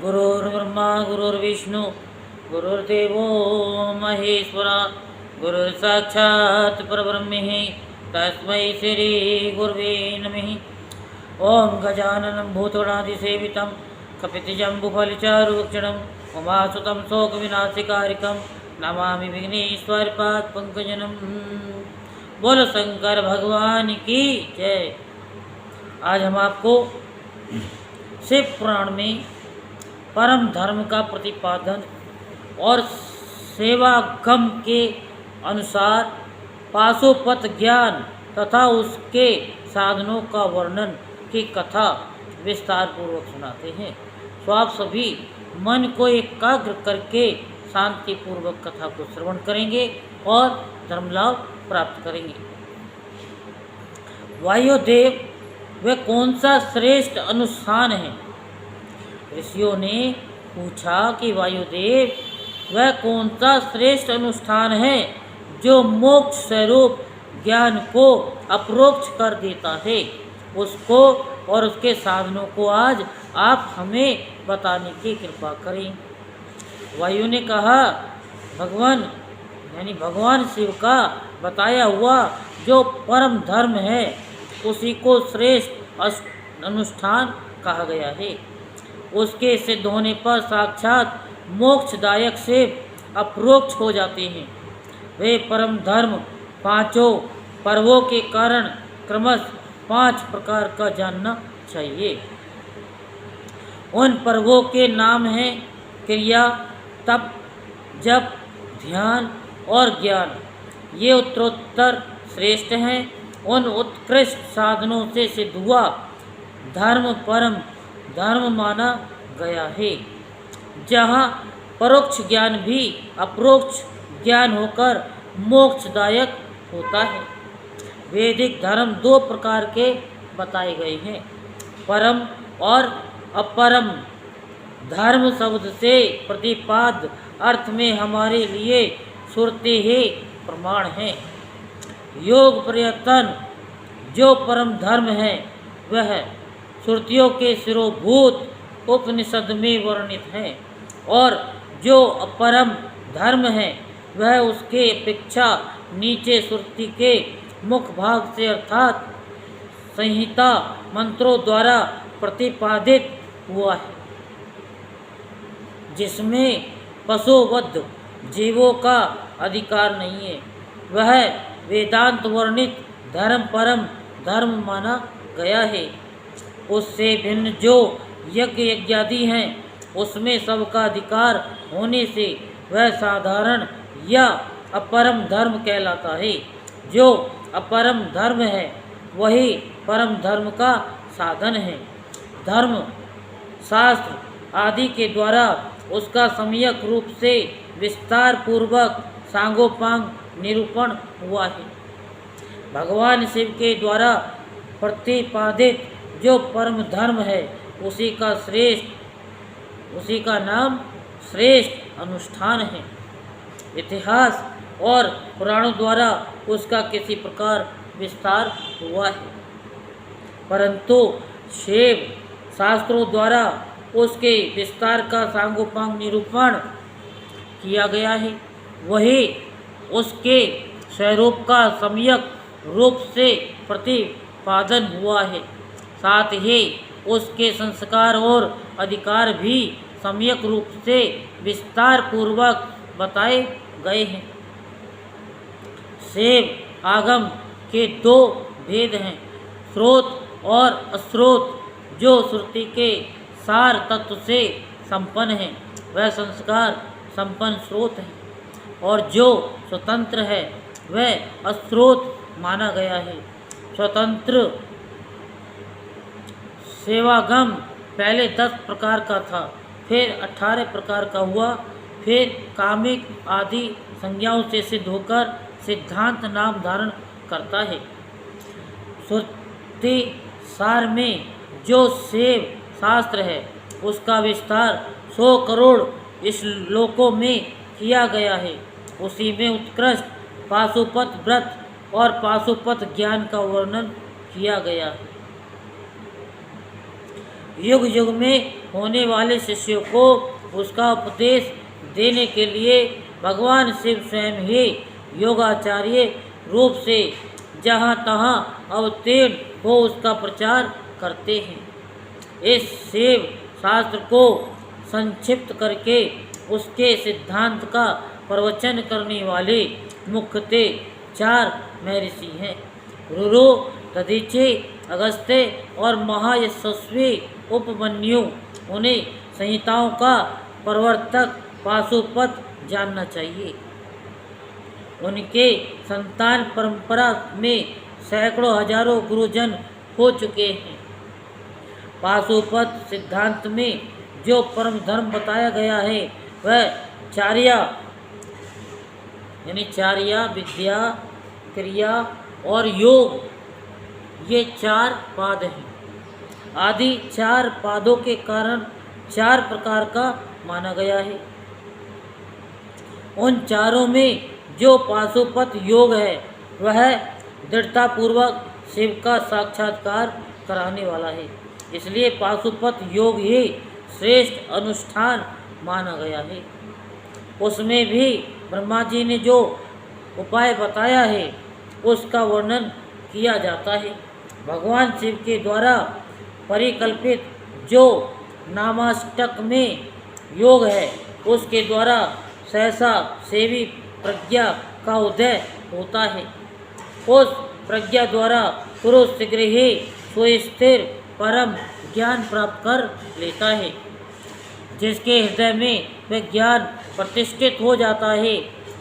गुरुर्ब्रह्मा गुरुर्विष्णु गुरुर्देवो महेश्वरा गुरुर्साक्षात् परब्रह्म तस्मै श्री गुरुवे नमः। ओं गजाननं भूतगणादिसेवितं कपितजम्बुफलचारुभक्षणं उमासुतं शोकविनाशकारिकं नमामि विघ्नेश्वरपादपङ्कजं। बोलो शंकर भगवान की जय। आज हम आपको शिव पुराण में परम धर्म का प्रतिपादन और सेवागम के अनुसार पाशुपत ज्ञान तथा उसके साधनों का वर्णन की कथा विस्तार पूर्वक सुनाते हैं। तो आप सभी मन को एकाग्र करके शांति पूर्वक कथा को श्रवण करेंगे और धर्म लाभ प्राप्त करेंगे। वायुदेव वह कौन सा श्रेष्ठ अनुष्ठान है? ऋषियों ने पूछा कि वायुदेव वह कौन सा श्रेष्ठ अनुष्ठान है जो मोक्ष स्वरूप ज्ञान को अपरोक्ष कर देता है, उसको और उसके साधनों को आज आप हमें बताने की कृपा करें। वायु ने कहा, भगवान शिव का बताया हुआ जो परम धर्म है उसी को श्रेष्ठ अनुष्ठान कहा गया है। उसके सिद्ध होने पर साक्षात मोक्षदायक से अपरोक्ष हो जाते हैं। वे परम धर्म पांचों पर्वों के कारण क्रमशः 5 प्रकार का जानना चाहिए। उन पर्वों के नाम हैं क्रिया, तप, जप, ध्यान और ज्ञान। ये उत्तरोत्तर श्रेष्ठ हैं। उन उत्कृष्ट साधनों से सिद्ध हुआ धर्म परम धर्म माना गया है, जहाँ परोक्ष ज्ञान भी अपरोक्ष ज्ञान होकर मोक्षदायक होता है। वैदिक धर्म 2 प्रकार के बताए गए हैं, परम और अपरम। धर्म शब्द से प्रतिपाद्य अर्थ में हमारे लिए श्रुति ही प्रमाण है। योग प्रयत्न जो परम धर्म है वह श्रुतियों के शिरोभूत उपनिषद में वर्णित है, और जो अपरम धर्म है वह उसके अपेक्षा नीचे श्रुति के मुख भाग से अर्थात संहिता मंत्रों द्वारा प्रतिपादित हुआ है, जिसमें पशुवध जीवों का अधिकार नहीं है। वह वेदांत वर्णित धर्म परम धर्म माना गया है। उससे भिन्न जो यज्ञ यज्ञादि हैं उसमें सबका अधिकार होने से वह साधारण या अपरम धर्म कहलाता है। जो अपरम धर्म है वही परम धर्म का साधन है। धर्म शास्त्र आदि के द्वारा उसका सम्यक रूप से विस्तार पूर्वक सांगोपांग निरूपण हुआ है। भगवान शिव के द्वारा प्रतिपादित जो परम धर्म है उसी का नाम श्रेष्ठ अनुष्ठान है। इतिहास और पुराणों द्वारा उसका किसी प्रकार विस्तार हुआ है, परंतु शिव शास्त्रों द्वारा उसके विस्तार का सांगोपांग निरूपण किया गया है। वही उसके स्वरूप का सम्यक रूप से प्रतिपादन हुआ है। साथ ही उसके संस्कार और अधिकार भी सम्यक रूप से विस्तार पूर्वक बताए गए हैं। शिव आगम के 2 भेद हैं, स्रोत और अस्रोत। जो श्रुति के सार तत्व से संपन्न है वह संस्कार संपन्न स्रोत है, और जो स्वतंत्र है वह अस्रोत माना गया है। स्वतंत्र सेवागम पहले 10 प्रकार का था, फिर 18 प्रकार का हुआ, फिर कामिक आदि संज्ञाओं से सिद्ध होकर सिद्धांत नाम धारण करता है। श्रुति सार में जो शिव शास्त्र है उसका विस्तार 100 करोड़ श्लोकों में किया गया है। उसी में उत्कृष्ट पाशुपत व्रत और पाशुपत ज्ञान का वर्णन किया गया है। युग युग में होने वाले शिष्यों को उसका उपदेश देने के लिए भगवान शिव स्वयं ही योगाचार्य रूप से जहाँ तहाँ अवतीर्ण हो उसका प्रचार करते हैं। इस शिव शास्त्र को संक्षिप्त करके उसके सिद्धांत का प्रवचन करने वाले मुख्यतः 4 महर्षि हैं। रुरु, दधीचि, अगस्त्य और महायशस्वी उपमन्यु। उन्हें संहिताओं का प्रवर्तक पाशुपत जानना चाहिए। उनके संतान परंपरा में सैकड़ों हजारों गुरुजन हो चुके हैं। पाशुपत सिद्धांत में जो परम धर्म बताया गया है वह चार्या यानी चार्या, विद्या, क्रिया और योग, ये 4 पाद हैं। आदि 4 पादों के कारण 4 प्रकार का माना गया है। उन चारों में जो पाशुपत योग है वह दृढ़तापूर्वक शिव का साक्षात्कार कराने वाला है। इसलिए पाशुपत योग ही श्रेष्ठ अनुष्ठान माना गया है। उसमें भी ब्रह्मा जी ने जो उपाय बताया है उसका वर्णन किया जाता है। भगवान शिव के द्वारा परिकल्पित जो नामाष्टक में योग है उसके द्वारा सहसा सेवी प्रज्ञा का उदय होता है। उस प्रज्ञा द्वारा पुरुष शीघ्र ही सुस्थिर परम ज्ञान प्राप्त कर लेता है। जिसके हृदय में वह ज्ञान प्रतिष्ठित हो जाता है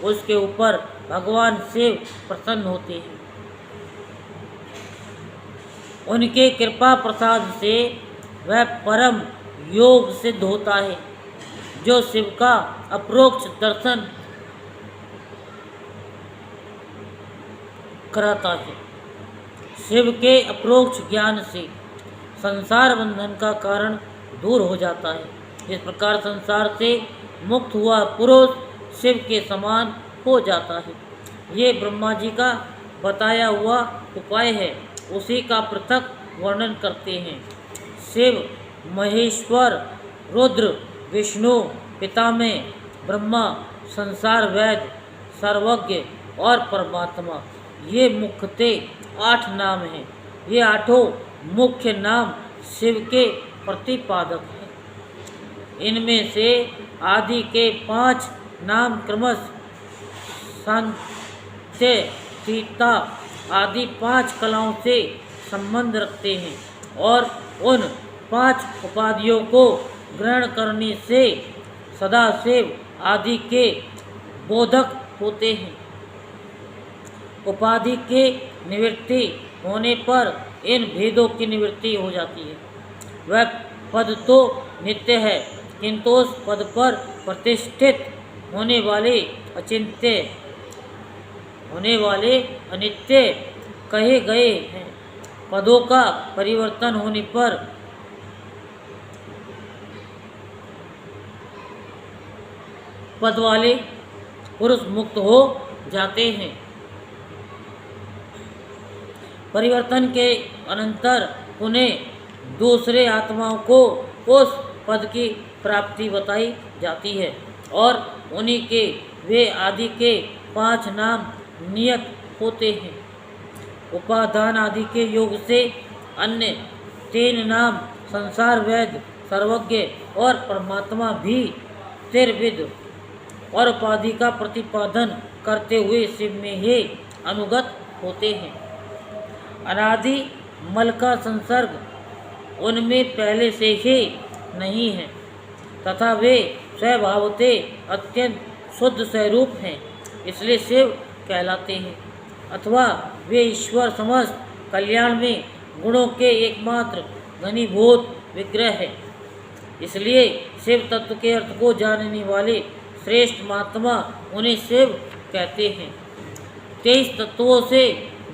उसके ऊपर भगवान शिव प्रसन्न होते हैं। उनके कृपा प्रसाद से वह परम योग सिद्ध होता है जो शिव का अप्रोक्ष दर्शन कराता है। शिव के अप्रोक्ष ज्ञान से संसार बंधन का कारण दूर हो जाता है। इस प्रकार संसार से मुक्त हुआ पुरुष शिव के समान हो जाता है। ये ब्रह्मा जी का बताया हुआ उपाय है, उसी का पृथक वर्णन करते हैं। शिव, महेश्वर, रुद्र, विष्णु, पितामह, ब्रह्मा, संसार वैद्य, सर्वज्ञ और परमात्मा, ये मुख्यतः 8 नाम हैं। ये 8 मुख्य नाम शिव के प्रतिपादक हैं। इनमें से आदि के 5 नाम क्रमशः सांख्य, सीता आदि 5 कलाओं से संबंध रखते हैं और उन 5 उपाधियों को ग्रहण करने से सदाशिव आदि के बोधक होते हैं। उपाधि के निवृत्ति होने पर इन भेदों की निवृत्ति हो जाती है। वह पद तो नित्य है किंतु उस पद पर प्रतिष्ठित होने वाले अनित्य कहे गए हैं। पदों का परिवर्तन होने पर पद वाले पुरुष मुक्त हो जाते हैं। परिवर्तन के अनंतर उन्हें दूसरे आत्माओं को उस पद की प्राप्ति बताई जाती है और उन्हीं के वे आदि के 5 नाम नियत होते हैं। उपादान आदि के योग से अन्य 3 नाम संसार वैद्य, सर्वज्ञ और परमात्मा भी त्रिविध और उपाधि का प्रतिपादन करते हुए शिव में ही अनुगत होते हैं। अनादि मल का संसर्ग उनमें पहले से ही नहीं है तथा वे स्वभावते अत्यंत शुद्ध स्वरूप हैं, इसलिए शिव कहलाते हैं। अथवा वे ईश्वर समस्त कल्याण में गुणों के एकमात्र घनीभूत विग्रह है, इसलिए शिव तत्व के अर्थ को जानने वाले श्रेष्ठ महात्मा उन्हें शिव कहते हैं। 23 तत्वों से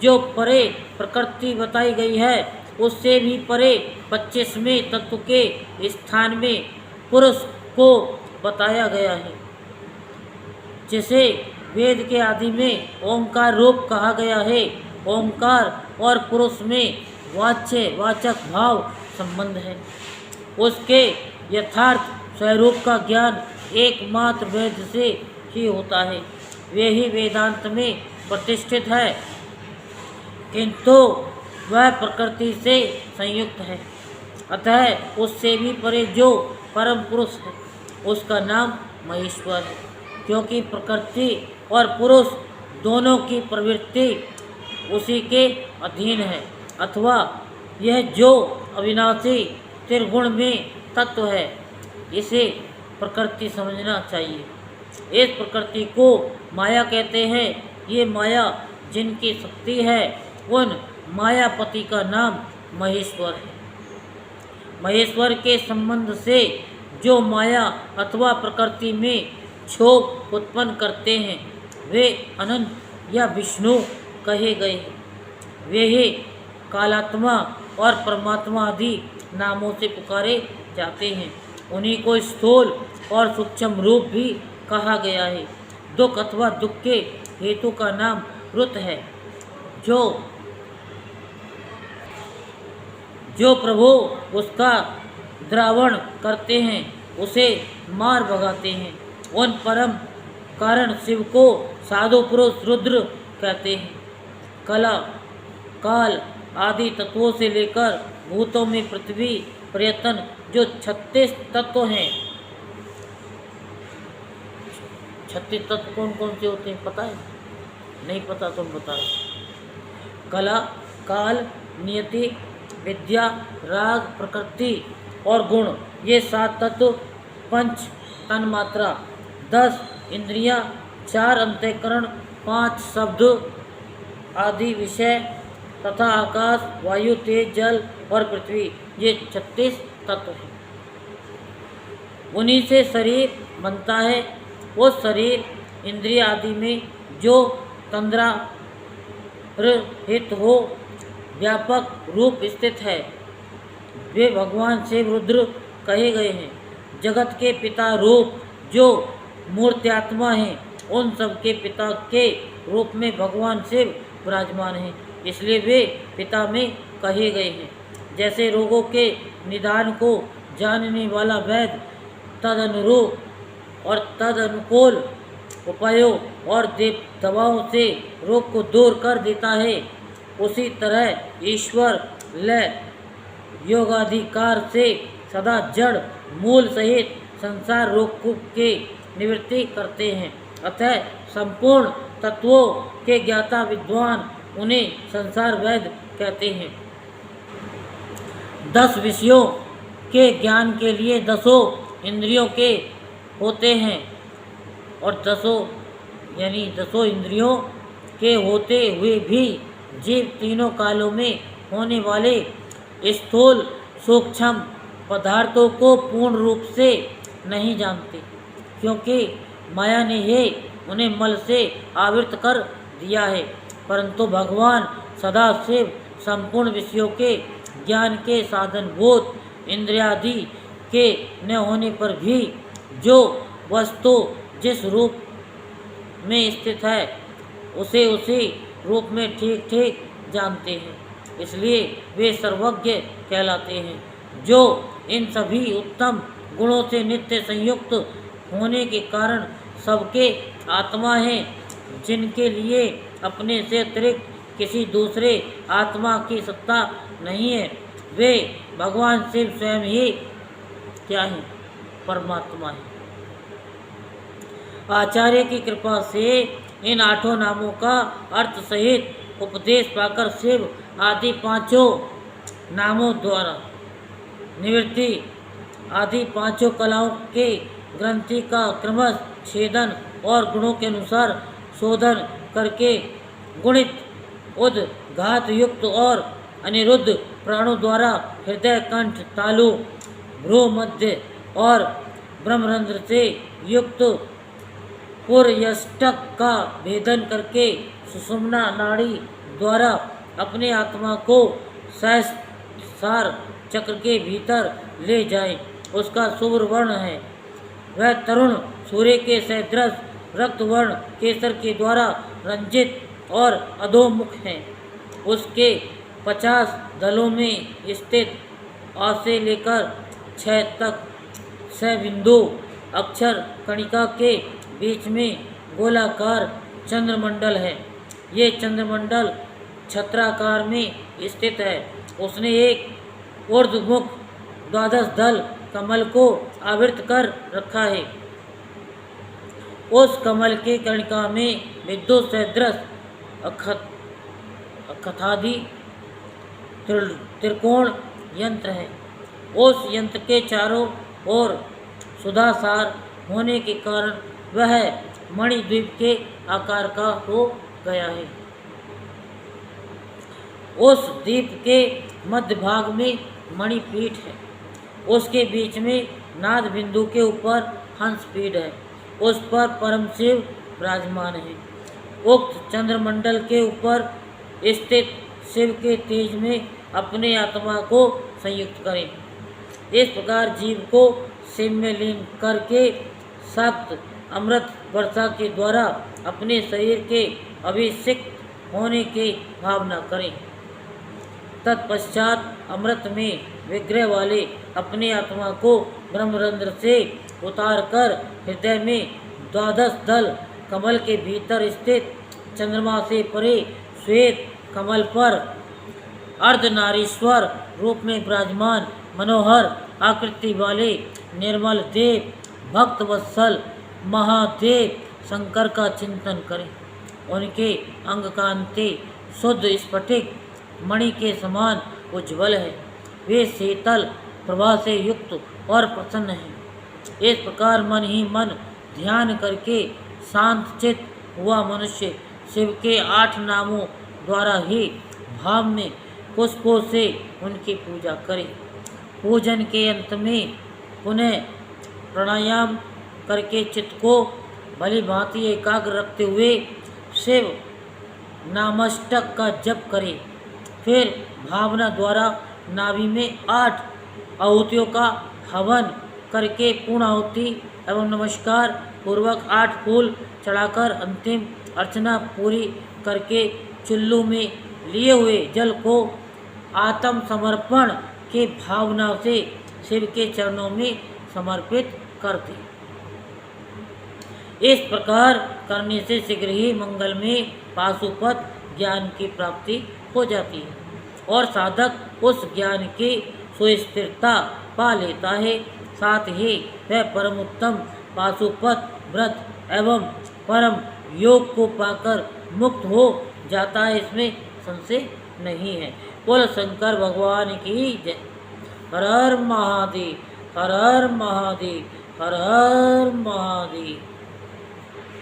जो परे प्रकृति बताई गई है उससे भी परे 25वें तत्व के स्थान में पुरुष को बताया गया है, जिसे वेद के आदि में ओंकार रूप कहा गया है। ओंकार और पुरुष में वाच्य वाचक भाव संबंध है। उसके यथार्थ स्वरूप का ज्ञान एकमात्र वेद से ही होता है। वे ही वेदांत में प्रतिष्ठित है, किंतु वह प्रकृति से संयुक्त है। अतः उससे भी परे जो परम पुरुष है उसका नाम महेश्वर है, क्योंकि प्रकृति और पुरुष दोनों की प्रवृत्ति उसी के अधीन है। अथवा यह जो अविनाशी त्रिगुण में तत्व है, इसे प्रकृति समझना चाहिए। इस प्रकृति को माया कहते हैं। ये माया जिनकी शक्ति है, उन मायापति का नाम महेश्वर है। महेश्वर के संबंध से जो माया अथवा प्रकृति में क्षोभ उत्पन्न करते हैं, वे अनंत या विष्णु कहे गए हैं। वे ही कालात्मा और परमात्मा आदि नामों से पुकारे जाते हैं। उन्हीं को स्थूल और सूक्ष्म रूप भी कहा गया है। दुख अथवा दुख के हेतु का नाम रुत है। जो प्रभु उसका द्रावण करते हैं, उसे मार भगाते हैं। उन परम कारण शिव को साधु पुरुष रुद्र कहते हैं। कला काल आदि तत्वों से लेकर भूतों में पृथ्वी पर्यटन जो 36 तत्व हैं। 36 तत्व कौन कौन से होते हैं पता है? नहीं पता तुम बताओ। कला काल नियति विद्या राग प्रकृति और गुण, ये 7 तत्व, 5 तन्मात्रा, 10 इंद्रियां, 4 अंतःकरण, 5 शब्द आदि विषय तथा आकाश वायु तेज जल और पृथ्वी, ये 36 तत्व हैं। उन्हीं से शरीर बनता है। वो शरीर इंद्रिय आदि में जो तंद्रारहित हो व्यापक रूप स्थित है, वे भगवान शिव रुद्र कहे गए हैं। जगत के पिता रूप जो मूर्त्यात्मा हैं, उन सब के पिता के रूप में भगवान शिव विराजमान हैं, इसलिए वे पिता में कहे गए हैं। जैसे रोगों के निदान को जानने वाला वैद्य तदनुरूप और तदनुकूल उपायों और दवाओं से रोग को दूर कर देता है, उसी तरह ईश्वर लय योगाधिकार से सदा जड़ मूल सहित संसार रोग के निवृत्ति करते हैं। अतः संपूर्ण तत्वों के ज्ञाता विद्वान उन्हें संसार वेद कहते हैं। 10 विषयों के ज्ञान के लिए 10 इंद्रियों के होते हैं, और 10 इंद्रियों के होते हुए भी जीव तीनों कालों में होने वाले स्थूल सूक्ष्म पदार्थों को पूर्ण रूप से नहीं जानते, क्योंकि माया ने ही उन्हें मल से आवृत कर दिया है। परंतु भगवान सदाशिव संपूर्ण विषयों के ज्ञान के साधनभूत इंद्रियादि के न होने पर भी जो वस्तु जिस रूप में स्थित है, उसे उसी रूप में ठीक ठीक जानते हैं, इसलिए वे सर्वज्ञ कहलाते हैं। जो इन सभी उत्तम गुणों से नित्य संयुक्त होने के कारण सबके आत्मा हैं, जिनके लिए अपने से अतिरिक्त किसी दूसरे आत्मा की सत्ता नहीं है, वे भगवान शिव स्वयं ही क्या है? परमात्मा है। आचार्य की कृपा से इन 8 नामों का अर्थ सहित उपदेश पाकर शिव आदि 5 नामों द्वारा निवृत्ति आदि 5 कलाओं के ग्रंथि का क्रमश छेदन और गुणों के अनुसार शोधन करके गुणित उद्घात युक्त और अनिरुद्ध प्राणों द्वारा हृदय कंठ तालु भ्रू मध्य और ब्रह्मरंध्र से युक्त पुरयष्टक का भेदन करके सुषुम्ना नाड़ी द्वारा अपने आत्मा को सहस्रार चक्र के भीतर ले जाए, उसका शुभ्र वर्ण है। वह तरुण सूर्य के सदृश रक्त वर्ण केसर के द्वारा रंजित और अधोमुख है। उसके 50 दलों में स्थित आ से लेकर 6 तक सबिंदु अक्षर कणिका के बीच में गोलाकार चंद्रमंडल है। ये चंद्रमंडल छत्राकार में स्थित है। उसने एक ऊर्ध्वमुख द्वादश दल कमल को आवृत कर रखा है। उस कमल के कणिका में विद्युत सदृश अखतादि त्रिकोण यंत्र है। उस यंत्र के चारों ओर सुधासार होने के कारण वह मणिद्वीप के आकार का हो गया है। उस द्वीप के मध्य भाग में मणिपीठ है। उसके बीच में नाद बिंदु के ऊपर हंसपीठ है। उस पर परम शिव विराजमान है। उक्त चंद्रमंडल के ऊपर स्थित शिव के तेज में अपने आत्मा को संयुक्त करें। इस प्रकार जीव को शिव में लीन करके सप्त अमृत वर्षा के द्वारा अपने शरीर के अभिषिक्त होने की भावना करें। तत्पश्चात अमृत में विग्रह वाले अपने आत्मा को ब्रह्मरंध्र से उतारकर हृदय में द्वादश दल कमल के भीतर स्थित चंद्रमा से परे श्वेत कमल पर अर्धनारीश्वर रूप में विराजमान मनोहर आकृति वाले निर्मल देव भक्त वत्सल महादेव शंकर का चिंतन करें। उनके अंग कांति शुद्ध स्फटिक मणि के समान उज्ज्वल है। वे शीतल प्रभा से युक्त और प्रसन्न हैं। इस प्रकार मन ही मन ध्यान करके शांत चित्त हुआ मनुष्य शिव के 8 नामों द्वारा ही भाव में पुष्पों से उनकी पूजा करे। पूजन के अंत में पुनः प्राणायाम करके चित्त को भली भांति एकाग्र रखते हुए शिव नामष्टक का जप करे। फिर भावना द्वारा नाभि में 8 आहुतियों का हवन करके पूर्णाहुति एवं नमस्कार पूर्वक 8 फूल चढ़ाकर अंतिम अर्चना पूरी करके चुल्लू में लिए हुए जल को आत्म समर्पण के भावना से शिव के चरणों में समर्पित कर दे। इस प्रकार करने से शीघ्र ही मंगल में पाशुपत ज्ञान की प्राप्ति हो जाती है और साधक उस ज्ञान की सुस्थिरता पा लेता है। साथ ही वह परम उत्तम पाशुपत व्रत एवं परम योग को पाकर मुक्त हो जाता है, इसमें संशय नहीं है। बोल शंकर भगवान की जय। हर हर महादेव, हर हर महादेव, हर हर महादेव।